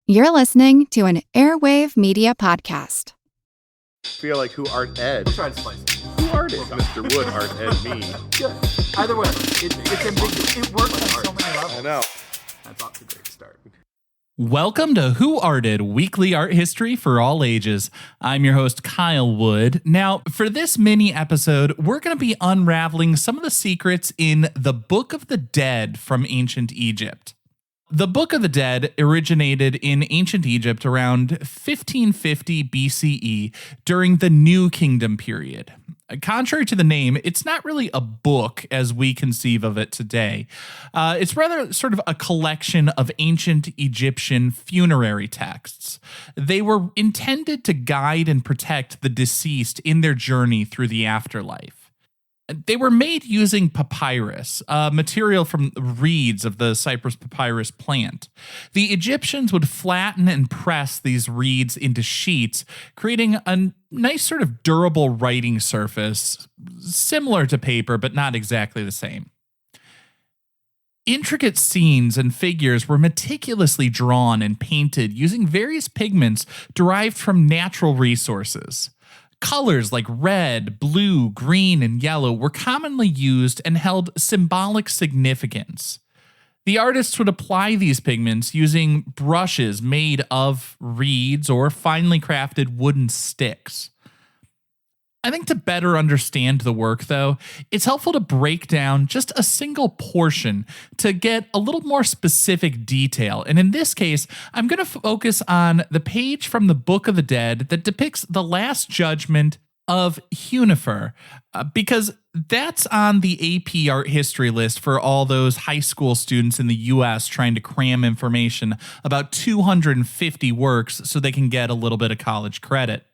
You're listening to an Airwave Media Podcast. Feel like who art ed? We'll try to spice it. Who art ed? Mr. Wood art ed me. Good. Either way, it's ambiguous. It works on so many levels. I know. That's off to a great start. Welcome to Who Arted, weekly art history for all ages. I'm your host, Kyle Wood. Now, for this mini episode, we're going to be unraveling some of the secrets in the Book of the Dead from ancient Egypt. The Book of the Dead originated in ancient Egypt around 1550 BCE during the New Kingdom period. Contrary to the name, it's not really a book as we conceive of it today. It's rather sort of a collection of ancient Egyptian funerary texts. They were intended to guide and protect the deceased in their journey through the afterlife. They were made using papyrus, material from reeds of the Cyprus papyrus plant. The Egyptians would flatten and press these reeds into sheets, creating a nice sort of durable writing surface, similar to paper, but not exactly the same. Intricate scenes and figures were meticulously drawn and painted using various pigments derived from natural resources. Colors like red, blue, green, and yellow were commonly used and held symbolic significance. The artists would apply these pigments using brushes made of reeds or finely crafted wooden sticks. I think to better understand the work, though, it's helpful to break down just a single portion to get a little more specific detail. And in this case, I'm going to focus on the page from the Book of the Dead that depicts the last judgment of Hunefer, because that's on the AP art history list for all those high school students in the US trying to cram information about 250 works so they can get a little bit of college credit.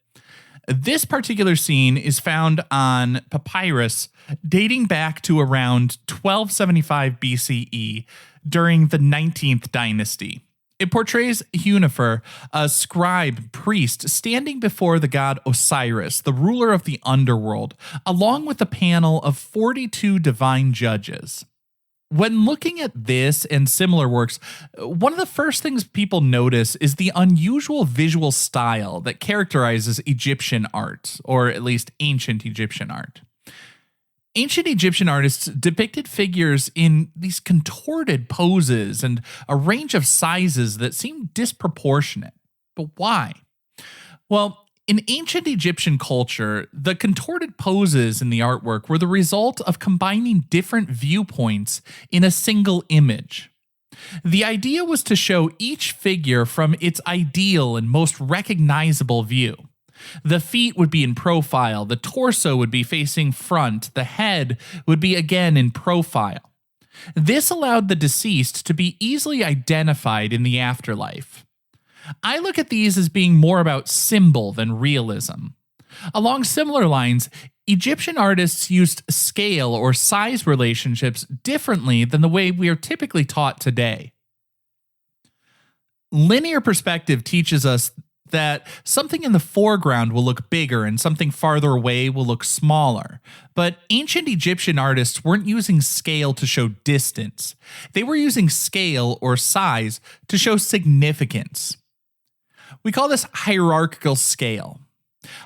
This particular scene is found on papyrus dating back to around 1275 BCE during the 19th dynasty. It portrays Hunefer, a scribe priest, standing before the god Osiris, the ruler of the underworld, along with a panel of 42 divine judges. When looking at this and similar works, one of the first things people notice is the unusual visual style that characterizes Egyptian art, or at least ancient Egyptian art. Ancient Egyptian artists depicted figures in these contorted poses and a range of sizes that seem disproportionate. But why? Well, in ancient Egyptian culture, the contorted poses in the artwork were the result of combining different viewpoints in a single image. The idea was to show each figure from its ideal and most recognizable view. The feet would be in profile, the torso would be facing front, the head would be again in profile. This allowed the deceased to be easily identified in the afterlife. I look at these as being more about symbol than realism. Along similar lines, Egyptian artists used scale or size relationships differently than the way we are typically taught today. Linear perspective teaches us that something in the foreground will look bigger and something farther away will look smaller. But ancient Egyptian artists weren't using scale to show distance. They were using scale or size to show significance. We call this hierarchical scale.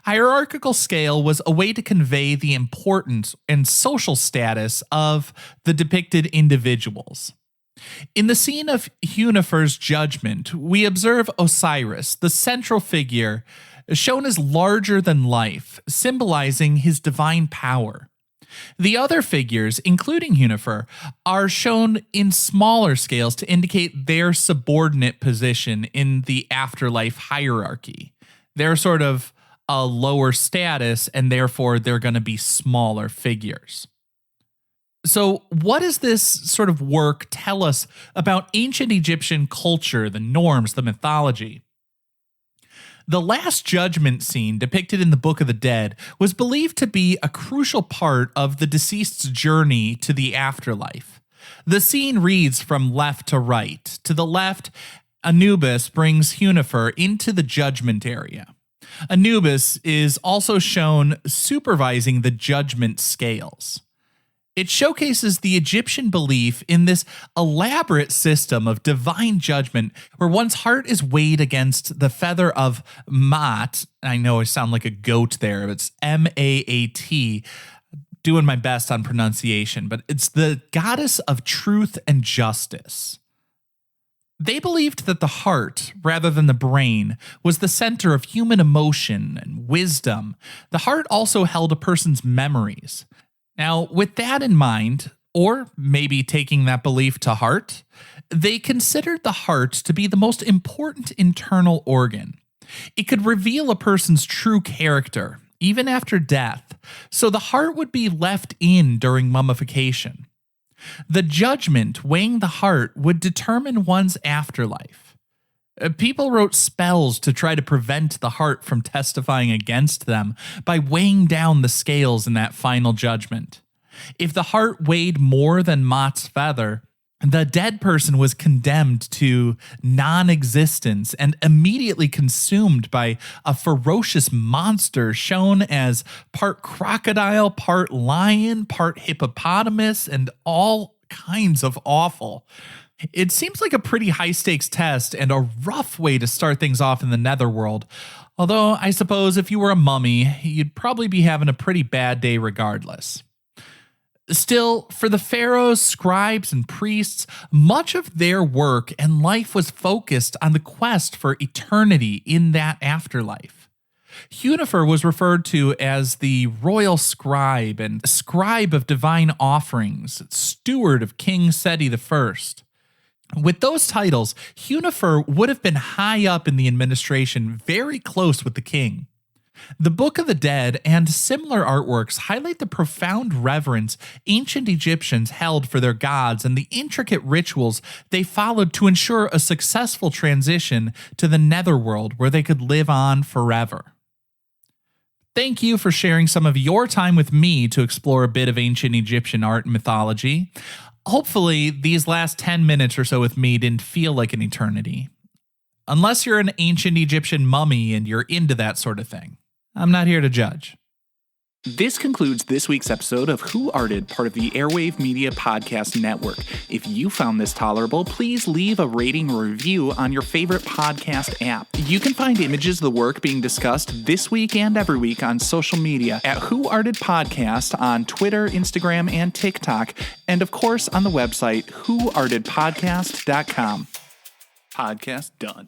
Hierarchical scale was a way to convey the importance and social status of the depicted individuals. In the scene of Hunefer's judgment, we observe Osiris, the central figure, shown as larger than life, symbolizing his divine power. The other figures, including Hunefer, are shown in smaller scales to indicate their subordinate position in the afterlife hierarchy. They're sort of a lower status, and therefore they're going to be smaller figures. So what does this sort of work tell us about ancient Egyptian culture, the norms, the mythology? The Last Judgment scene depicted in the Book of the Dead was believed to be a crucial part of the deceased's journey to the afterlife. The scene reads from left to right. To the left, Anubis brings Hunefer into the judgment area. Anubis is also shown supervising the judgment scales. It showcases the Egyptian belief in this elaborate system of divine judgment where one's heart is weighed against the feather of Maat. I know I sound like a goat there, but it's M-A-A-T. Doing my best on pronunciation, but it's the goddess of truth and justice. They believed that the heart, rather than the brain, was the center of human emotion and wisdom. The heart also held a person's memories. Now, with that in mind, or maybe taking that belief to heart, they considered the heart to be the most important internal organ. It could reveal a person's true character, even after death, so the heart would be left in during mummification. The judgment weighing the heart would determine one's afterlife. People wrote spells to try to prevent the heart from testifying against them by weighing down the scales in that final judgment. If the heart weighed more than Maat's feather, the dead person was condemned to non-existence and immediately consumed by a ferocious monster shown as part crocodile, part lion, part hippopotamus, and all kinds of awful. It seems like a pretty high-stakes test and a rough way to start things off in the netherworld, although I suppose if you were a mummy, you'd probably be having a pretty bad day regardless. Still, for the pharaohs, scribes, and priests, much of their work and life was focused on the quest for eternity in that afterlife. Hunefer was referred to as the royal scribe and scribe of divine offerings, steward of King Seti I. With those titles, Hunefer would have been high up in the administration, very close with the king. The Book of the Dead and similar artworks highlight the profound reverence ancient Egyptians held for their gods and the intricate rituals they followed to ensure a successful transition to the netherworld where they could live on forever. Thank you for sharing some of your time with me to explore a bit of ancient Egyptian art and mythology. Hopefully, these last 10 minutes or so with me didn't feel like an eternity. Unless you're an ancient Egyptian mummy and you're into that sort of thing. I'm not here to judge. This concludes this week's episode of Who Arted, part of the Airwave Media Podcast Network. If you found this tolerable, please leave a rating or review on your favorite podcast app. You can find images of the work being discussed this week and every week on social media at Who Arted Podcast on Twitter, Instagram, and TikTok, and of course on the website whoartedpodcast.com. Podcast done.